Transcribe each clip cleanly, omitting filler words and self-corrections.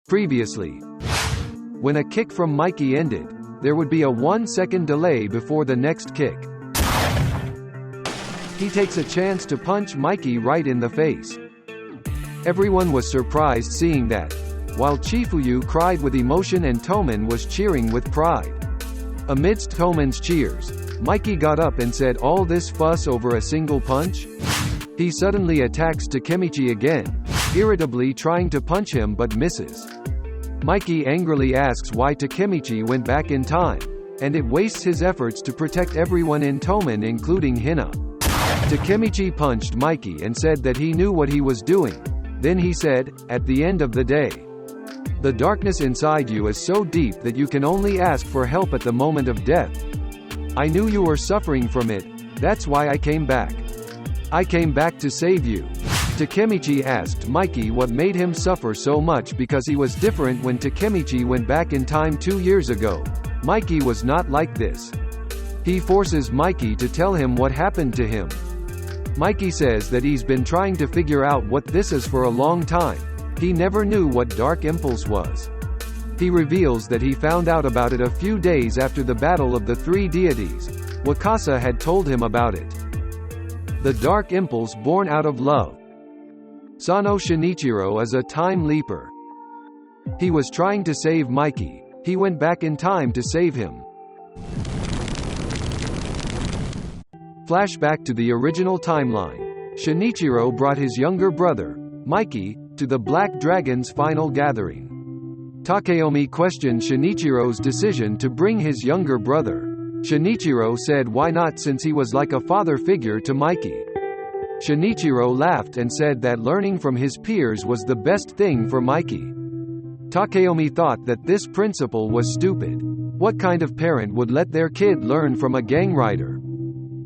Previously, when a kick from Mikey ended, there would be a 1-second delay before the next kick. He takes a chance to punch Mikey right in the face. Everyone was surprised seeing that, while Chifuyu cried with emotion and Toman was cheering with pride. Amidst Toman's cheers, Mikey got up and said, "All this fuss over a single punch?" He suddenly attacks Takemichi again, irritably trying to punch him but misses. Mikey angrily asks why Takemichi went back in time, and it wastes his efforts to protect everyone in Toman including Hina. Takemichi punched Mikey and said that he knew what he was doing. Then he said, "At the end of the day, the darkness inside you is so deep that you can only ask for help at the moment of death. I knew you were suffering from it, that's why I came back. I came back to save you." Takemichi asked Mikey what made him suffer so much because he was different when Takemichi went back in time 2 years ago. Mikey was not like this. He forces Mikey to tell him what happened to him. Mikey says that he's been trying to figure out what this is for a long time. He never knew what Dark Impulse was. He reveals that he found out about it a few days after the Battle of the Three Deities. Wakasa had told him about it. The Dark Impulse born out of love. Sano Shinichiro is a time leaper. He was trying to save Mikey. He went back in time to save him. Flashback to the original timeline. Shinichiro brought his younger brother, Mikey, to the Black Dragon's final gathering. Takeomi questioned Shinichiro's decision to bring his younger brother. Shinichiro said why not since he was like a father figure to Mikey. Shinichiro laughed and said that learning from his peers was the best thing for Mikey. Takeomi thought that this principle was stupid. What kind of parent would let their kid learn from a gang rider?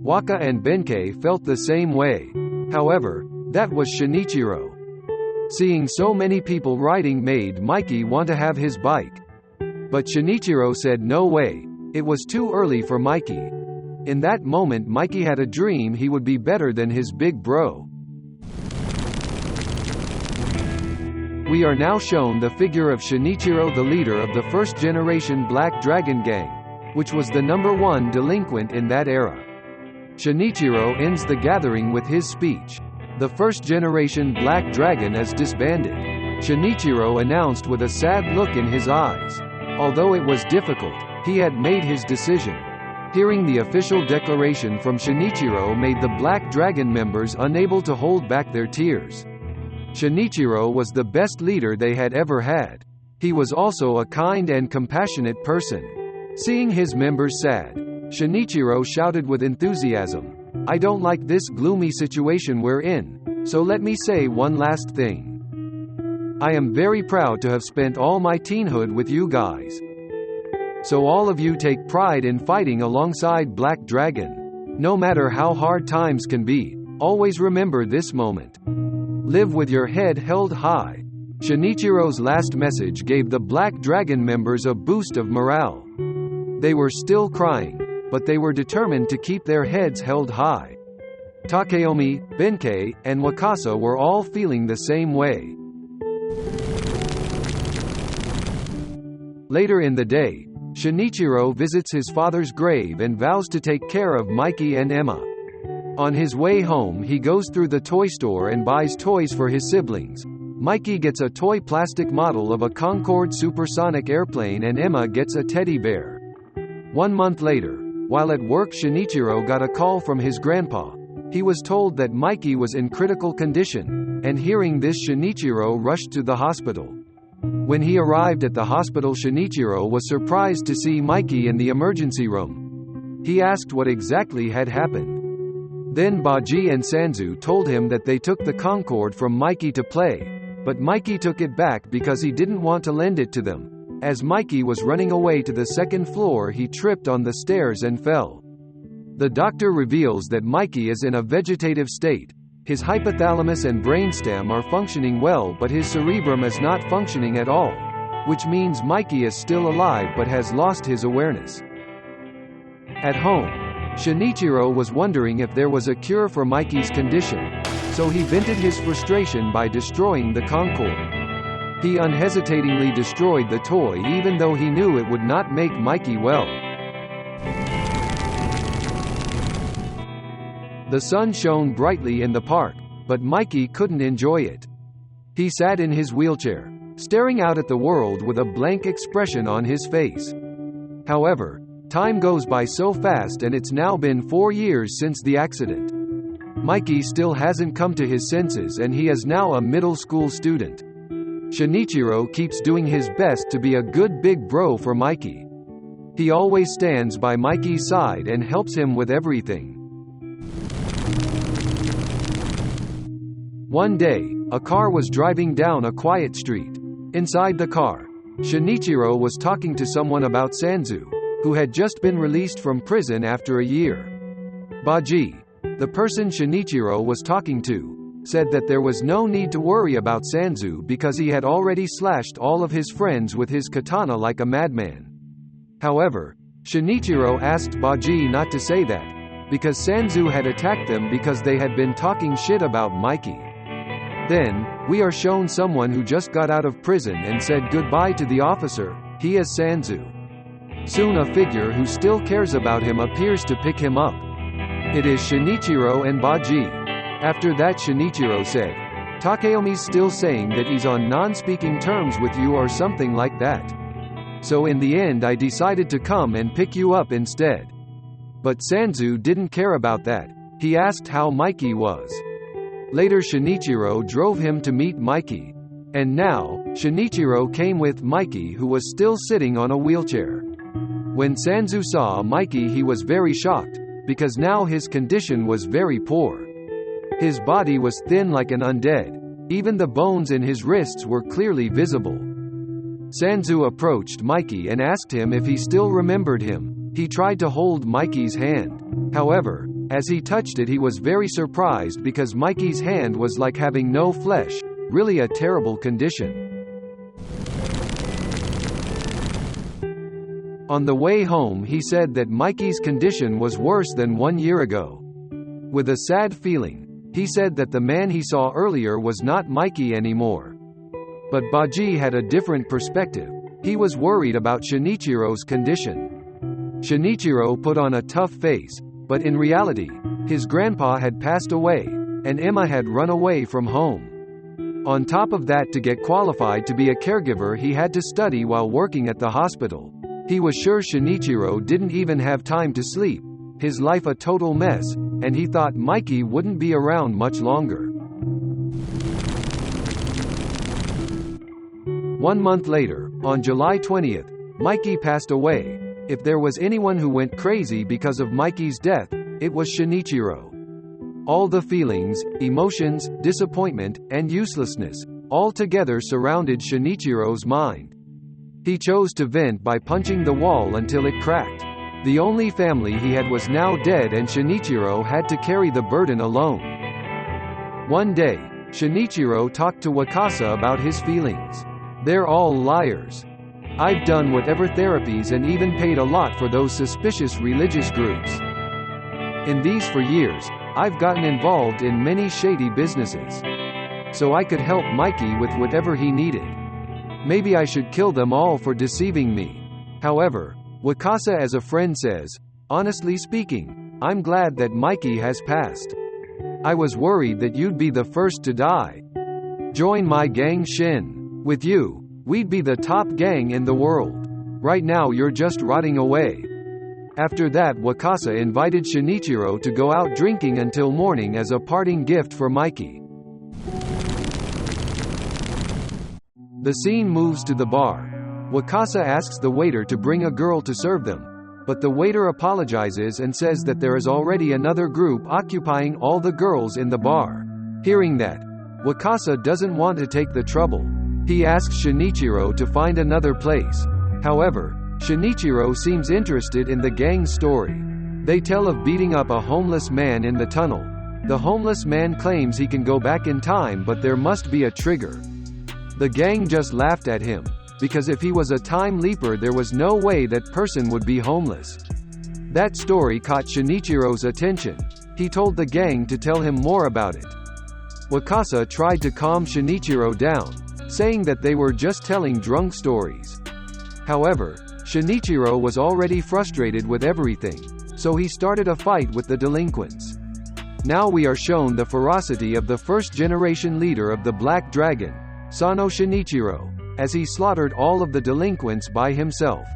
Waka and Benkei felt the same way. However, that was Shinichiro. Seeing so many people riding made Mikey want to have his bike. But Shinichiro said no way, it was too early for Mikey. In that moment Mikey had a dream he would be better than his big bro. We are now shown the figure of Shinichiro, the leader of the first generation Black Dragon Gang, which was the #1 delinquent in that era. Shinichiro ends the gathering with his speech. The first generation Black Dragon is disbanded. Shinichiro announced with a sad look in his eyes. Although it was difficult, he had made his decision. Hearing the official declaration from Shinichiro made the Black Dragon members unable to hold back their tears. Shinichiro was the best leader they had ever had. He was also a kind and compassionate person. Seeing his members sad, Shinichiro shouted with enthusiasm, "I don't like this gloomy situation we're in, so let me say one last thing. I am very proud to have spent all my teenhood with you guys. So all of you take pride in fighting alongside Black Dragon. No matter how hard times can be, always remember this moment. Live with your head held high." Shinichiro's last message gave the Black Dragon members a boost of morale. They were still crying, but they were determined to keep their heads held high. Takeomi, Benkei, and Wakasa were all feeling the same way. Later in the day, Shinichiro visits his father's grave and vows to take care of Mikey and Emma. On his way home he goes through the toy store and buys toys for his siblings. Mikey gets a toy plastic model of a Concorde supersonic airplane and Emma gets a teddy bear. 1 month later, while at work Shinichiro got a call from his grandpa. He was told that Mikey was in critical condition, and hearing this Shinichiro rushed to the hospital. When he arrived at the hospital Shinichiro was surprised to see Mikey in the emergency room. He asked what exactly had happened. Then Baji and Sanzu told him that they took the Concorde from Mikey to play, but Mikey took it back because he didn't want to lend it to them. As Mikey was running away to the second floor he tripped on the stairs and fell. The doctor reveals that Mikey is in a vegetative state. His hypothalamus and brainstem are functioning well but his cerebrum is not functioning at all, which means Mikey is still alive but has lost his awareness. At home, Shinichiro was wondering if there was a cure for Mikey's condition, so he vented his frustration by destroying the Concorde. He unhesitatingly destroyed the toy even though he knew it would not make Mikey well. The sun shone brightly in the park, but Mikey couldn't enjoy it. He sat in his wheelchair, staring out at the world with a blank expression on his face. However, time goes by so fast and it's now been 4 years since the accident. Mikey still hasn't come to his senses and he is now a middle school student. Shinichiro keeps doing his best to be a good big bro for Mikey. He always stands by Mikey's side and helps him with everything. One day, a car was driving down a quiet street. Inside the car, Shinichiro was talking to someone about Sanzu, who had just been released from prison after a year. Baji, the person Shinichiro was talking to, said that there was no need to worry about Sanzu because he had already slashed all of his friends with his katana like a madman. However, Shinichiro asked Baji not to say that, because Sanzu had attacked them because they had been talking shit about Mikey. Then, we are shown someone who just got out of prison and said goodbye to the officer. He is Sanzu. Soon a figure who still cares about him appears to pick him up. It is Shinichiro and Baji. After that, Shinichiro said, "Takeomi's still saying that he's on non-speaking terms with you or something like that. So in the end I decided to come and pick you up instead." But Sanzu didn't care about that. He asked how Mikey was. Later Shinichiro drove him to meet Mikey. And now, Shinichiro came with Mikey, who was still sitting on a wheelchair. When Sanzu saw Mikey he was very shocked, because now his condition was very poor. His body was thin like an undead. Even the bones in his wrists were clearly visible. Sanzu approached Mikey and asked him if he still remembered him. He tried to hold Mikey's hand. However, as he touched it he was very surprised because Mikey's hand was like having no flesh, really a terrible condition. On the way home he said that Mikey's condition was worse than 1 year ago. With a sad feeling, he said that the man he saw earlier was not Mikey anymore. But Baji had a different perspective. He was worried about Shinichiro's condition. Shinichiro put on a tough face, but in reality, his grandpa had passed away, and Emma had run away from home. On top of that, to get qualified to be a caregiver he had to study while working at the hospital. He was sure Shinichiro didn't even have time to sleep, his life a total mess, and he thought Mikey wouldn't be around much longer. 1 month later, on July 20th, Mikey passed away. If there was anyone who went crazy because of Mikey's death, it was Shinichiro. All the feelings, emotions, disappointment, and uselessness, all together surrounded Shinichiro's mind. He chose to vent by punching the wall until it cracked. The only family he had was now dead and Shinichiro had to carry the burden alone. One day, Shinichiro talked to Wakasa about his feelings. "They're all liars. I've done whatever therapies and even paid a lot for those suspicious religious groups. In these for years, I've gotten involved in many shady businesses. So I could help Mikey with whatever he needed. Maybe I should kill them all for deceiving me." However, Wakasa as a friend says, "Honestly speaking, I'm glad that Mikey has passed. I was worried that you'd be the first to die. Join my gang Shin. With you, we'd be the top gang in the world. Right now you're just rotting away." After that, Wakasa invited Shinichiro to go out drinking until morning as a parting gift for Mikey. The scene moves to the bar. Wakasa asks the waiter to bring a girl to serve them, but the waiter apologizes and says that there is already another group occupying all the girls in the bar. Hearing that, Wakasa doesn't want to take the trouble. He asks Shinichiro to find another place. However, Shinichiro seems interested in the gang's story. They tell of beating up a homeless man in the tunnel. The homeless man claims he can go back in time, but there must be a trigger. The gang just laughed at him, because if he was a time leaper there was no way that person would be homeless. That story caught Shinichiro's attention. He told the gang to tell him more about it. Wakasa tried to calm Shinichiro down, saying that they were just telling drunk stories. However, Shinichiro was already frustrated with everything, so he started a fight with the delinquents. Now we are shown the ferocity of the first-generation leader of the Black Dragon, Sano Shinichiro, as he slaughtered all of the delinquents by himself.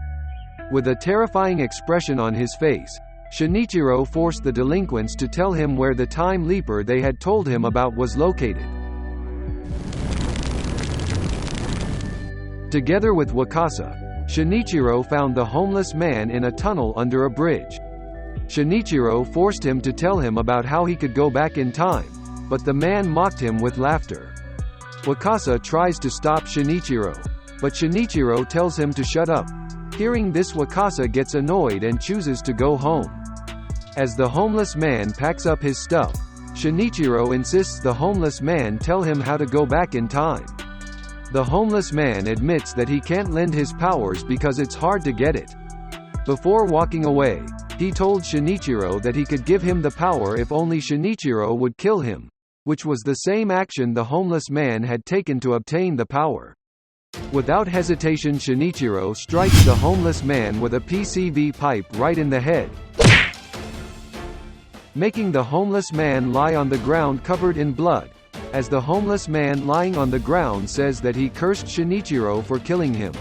With a terrifying expression on his face, Shinichiro forced the delinquents to tell him where the time leaper they had told him about was located. Together with Wakasa, Shinichiro found the homeless man in a tunnel under a bridge. Shinichiro forced him to tell him about how he could go back in time, but the man mocked him with laughter. Wakasa tries to stop Shinichiro, but Shinichiro tells him to shut up. Hearing this, Wakasa gets annoyed and chooses to go home. As the homeless man packs up his stuff, Shinichiro insists the homeless man tell him how to go back in time. The homeless man admits that he can't lend his powers because it's hard to get it. Before walking away, he told Shinichiro that he could give him the power if only Shinichiro would kill him, which was the same action the homeless man had taken to obtain the power. Without hesitation, Shinichiro strikes the homeless man with a PCV pipe right in the head, making the homeless man lie on the ground covered in blood. As the homeless man lying on the ground says that he cursed Shinichiro for killing him.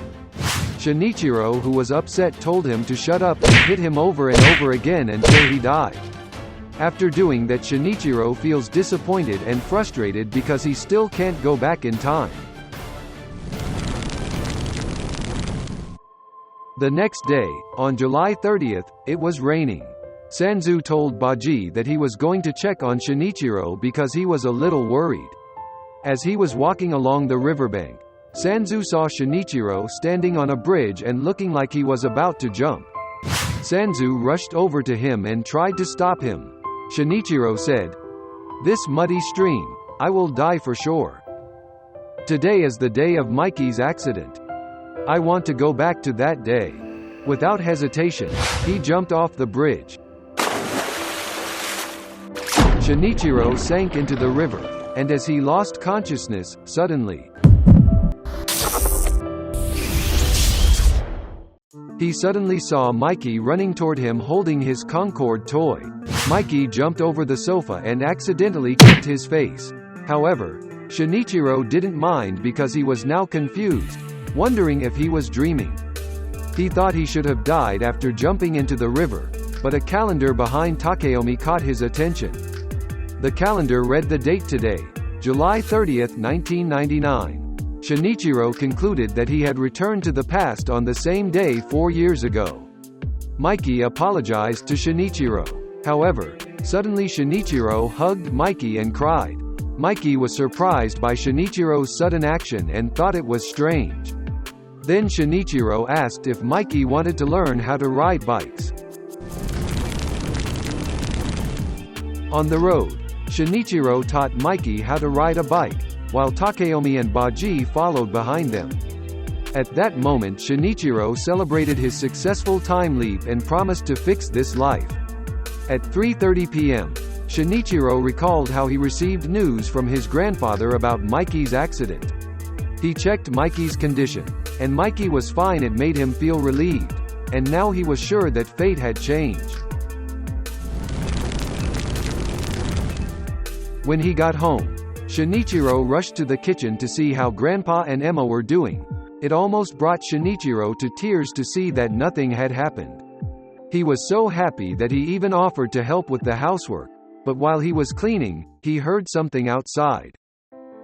Shinichiro, who was upset, told him to shut up and hit him over and over again until he died. After doing that, Shinichiro feels disappointed and frustrated because he still can't go back in time. The next day, on July 30th, it was raining. Sanzu told Baji that he was going to check on Shinichiro because he was a little worried. As he was walking along the riverbank, Sanzu saw Shinichiro standing on a bridge and looking like he was about to jump. Sanzu rushed over to him and tried to stop him. Shinichiro said, "This muddy stream, I will die for sure. Today is the day of Mikey's accident. I want to go back to that day." Without hesitation, he jumped off the bridge. Shinichiro sank into the river, and as he lost consciousness, suddenly, he suddenly saw Mikey running toward him holding his Concord toy. Mikey jumped over the sofa and accidentally kicked his face. However, Shinichiro didn't mind because he was now confused, wondering if he was dreaming. He thought he should have died after jumping into the river, but a calendar behind Takeomi caught his attention. The calendar read the date today, July 30th, 1999. Shinichiro concluded that he had returned to the past on the same day 4 years ago. Mikey apologized to Shinichiro. However, suddenly Shinichiro hugged Mikey and cried. Mikey was surprised by Shinichiro's sudden action and thought it was strange. Then Shinichiro asked if Mikey wanted to learn how to ride bikes. On the road, Shinichiro taught Mikey how to ride a bike, while Takeomi and Baji followed behind them. At that moment, Shinichiro celebrated his successful time leap and promised to fix this life. At 3:30 p.m., Shinichiro recalled how he received news from his grandfather about Mikey's accident. He checked Mikey's condition, and Mikey was fine. It made him feel relieved, and now he was sure that fate had changed. When he got home, Shinichiro rushed to the kitchen to see how Grandpa and Emma were doing. It almost brought Shinichiro to tears to see that nothing had happened. He was so happy that he even offered to help with the housework, but while he was cleaning, he heard something outside.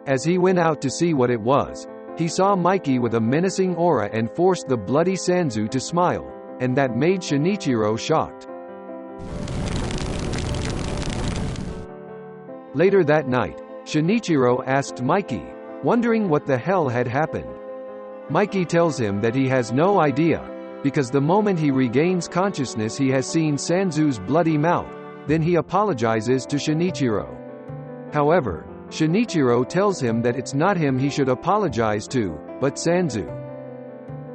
As he went out to see what it was, he saw Mikey with a menacing aura and forced the bloody Sanzu to smile, and that made Shinichiro shocked. Later that night, Shinichiro asked Mikey, wondering what the hell had happened. Mikey tells him that he has no idea, because the moment he regains consciousness he has seen Sanzu's bloody mouth. Then he apologizes to Shinichiro. However, Shinichiro tells him that it's not him he should apologize to, but Sanzu.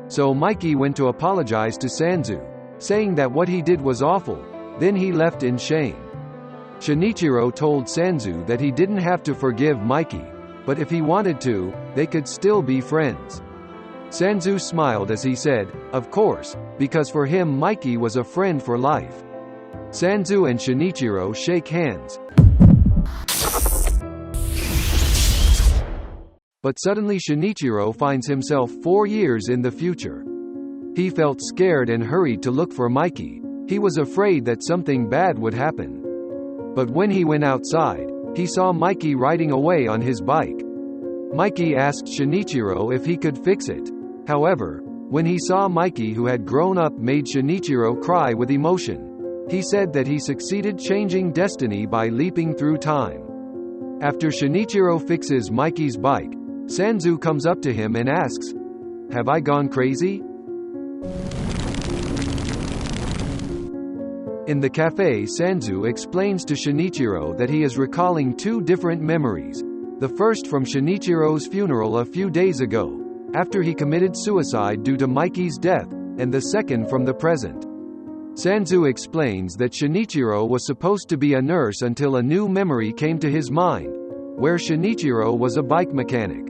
So Mikey went to apologize to Sanzu, saying that what he did was awful. Then he left in shame. Shinichiro told Sanzu that he didn't have to forgive Mikey. but if he wanted to, they could still be friends. Sanzu smiled as he said, "Of course, because for him Mikey was a friend for life." Sanzu and Shinichiro shake hands. But suddenly Shinichiro finds himself 4 years in the future. He felt scared and hurried to look for Mikey. He was afraid that something bad would happen. But when he went outside, he saw Mikey riding away on his bike. Mikey asked Shinichiro if he could fix it. However, when he saw Mikey, who had grown up, made Shinichiro cry with emotion. He said that he succeeded changing destiny by leaping through time. After Shinichiro fixes Mikey's bike, Sanzu comes up to him and asks, "Have I gone crazy?" In the cafe, Sanzu explains to Shinichiro that he is recalling 2 different memories. The first from Shinichiro's funeral a few days ago, after he committed suicide due to Mikey's death, and the second from the present. Sanzu explains that Shinichiro was supposed to be a nurse until a new memory came to his mind, where Shinichiro was a bike mechanic.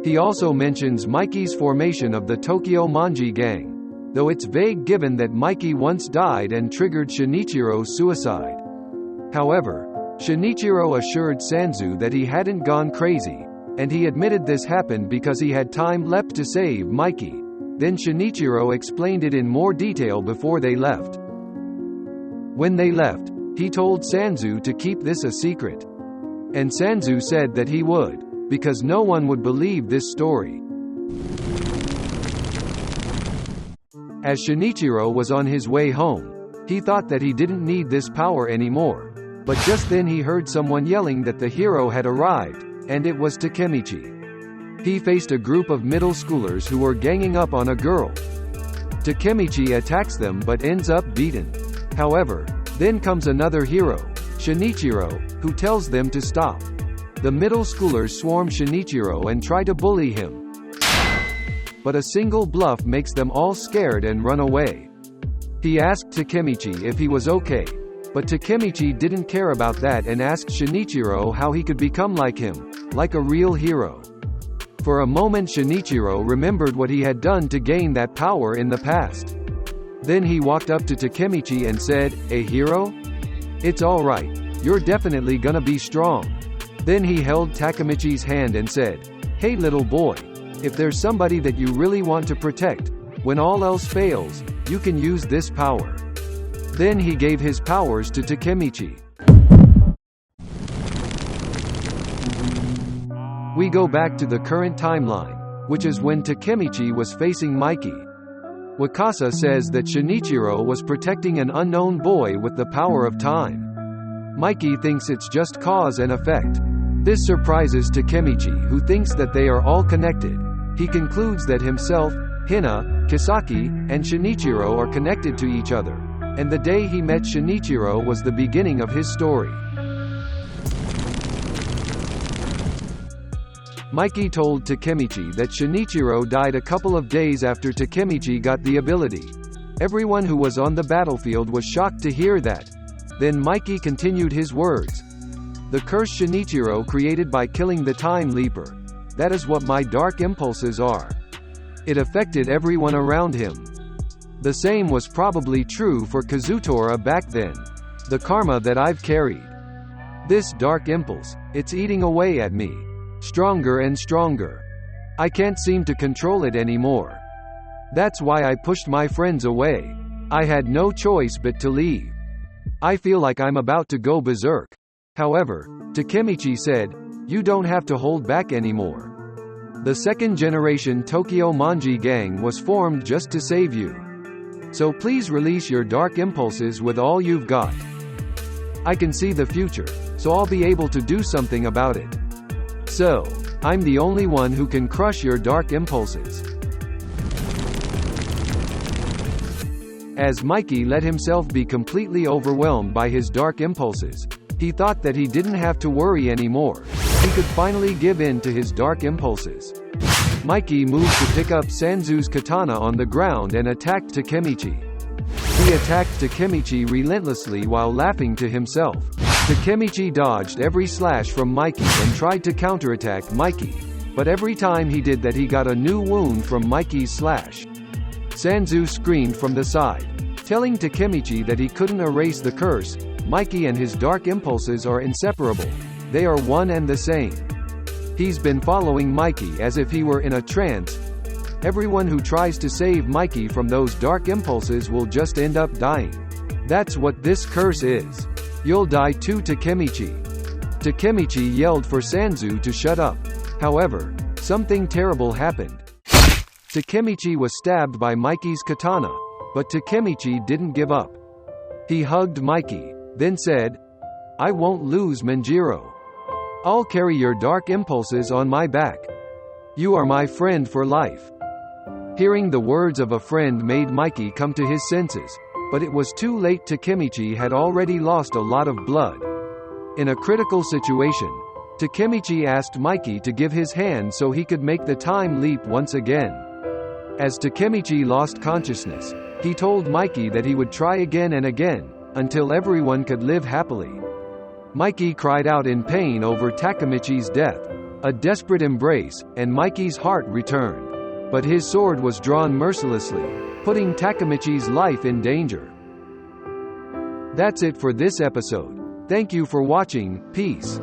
He also mentions Mikey's formation of the Tokyo Revengers gang, though it's vague given that Mikey once died and triggered Shinichiro's suicide. However, Shinichiro assured Sanzu that he hadn't gone crazy, and he admitted this happened because he had time left to save Mikey. Then Shinichiro explained it in more detail before they left. When they left, he told Sanzu to keep this a secret. And Sanzu said that he would, because no one would believe this story. As Shinichiro was on his way home, he thought that he didn't need this power anymore. But just then he heard someone yelling that the hero had arrived, and it was Takemichi. He faced a group of middle schoolers who were ganging up on a girl. Takemichi attacks them but ends up beaten. However, then comes another hero, Shinichiro, who tells them to stop. The middle schoolers swarm Shinichiro and try to bully him. But a single bluff makes them all scared and run away. He asked Takemichi if he was okay, but Takemichi didn't care about that and asked Shinichiro how he could become like him, like a real hero. For a moment Shinichiro remembered what he had done to gain that power in the past. Then he walked up to Takemichi and said, "A hero? It's alright, you're definitely gonna be strong." Then he held Takemichi's hand and said, "Hey little boy, if there's somebody that you really want to protect, when all else fails, you can use this power." Then he gave his powers to Takemichi. We go back to the current timeline, which is when Takemichi was facing Mikey. Wakasa says that Shinichiro was protecting an unknown boy with the power of time. Mikey thinks it's just cause and effect. This surprises Takemichi, who thinks that they are all connected. He concludes that himself, Hina, Kisaki, and Shinichiro are connected to each other, and the day he met Shinichiro was the beginning of his story. Mikey told Takemichi that Shinichiro died a couple of days after Takemichi got the ability. Everyone who was on the battlefield was shocked to hear that. Then Mikey continued his words. "The curse Shinichiro created by killing the Time Leaper. That is what my dark impulses are. It affected everyone around him. The same was probably true for Kazutora back then. The karma that I've carried. This dark impulse, it's eating away at me. Stronger and stronger. I can't seem to control it anymore. That's why I pushed my friends away. I had no choice but to leave. I feel like I'm about to go berserk." However, Takemichi said, "You don't have to hold back anymore. The second generation Tokyo Revengers gang was formed just to save you. So please release your dark impulses with all you've got. I can see the future, so I'll be able to do something about it. So, I'm the only one who can crush your dark impulses." As Mikey let himself be completely overwhelmed by his dark impulses, he thought that he didn't have to worry anymore. He could finally give in to his dark impulses. Mikey moved to pick up Sanzu's katana on the ground and attacked Takemichi. He attacked Takemichi relentlessly while laughing to himself. Takemichi dodged every slash from Mikey and tried to counterattack Mikey, but every time he did that he got a new wound from Mikey's slash. Sanzu screamed from the side, telling Takemichi that he couldn't erase the curse. Mikey and his dark impulses are inseparable. They are one and the same. He's been following Mikey as if he were in a trance. Everyone who tries to save Mikey from those dark impulses will just end up dying. That's what this curse is. You'll die too, Takemichi. Takemichi yelled for Sanzu to shut up. However, something terrible happened. Takemichi was stabbed by Mikey's katana, but Takemichi didn't give up. He hugged Mikey, then said, "I won't lose, Manjiro. I'll carry your dark impulses on my back. You are my friend for life." Hearing the words of a friend made Mikey come to his senses, but it was too late. Takemichi had already lost a lot of blood. In a critical situation, Takemichi asked Mikey to give his hand so he could make the time leap once again. As Takemichi lost consciousness, he told Mikey that he would try again and again, until everyone could live happily. Mikey cried out in pain over Takemichi's death. A desperate embrace, and Mikey's heart returned. But his sword was drawn mercilessly, putting Takemichi's life in danger. That's it for this episode. Thank you for watching. Peace.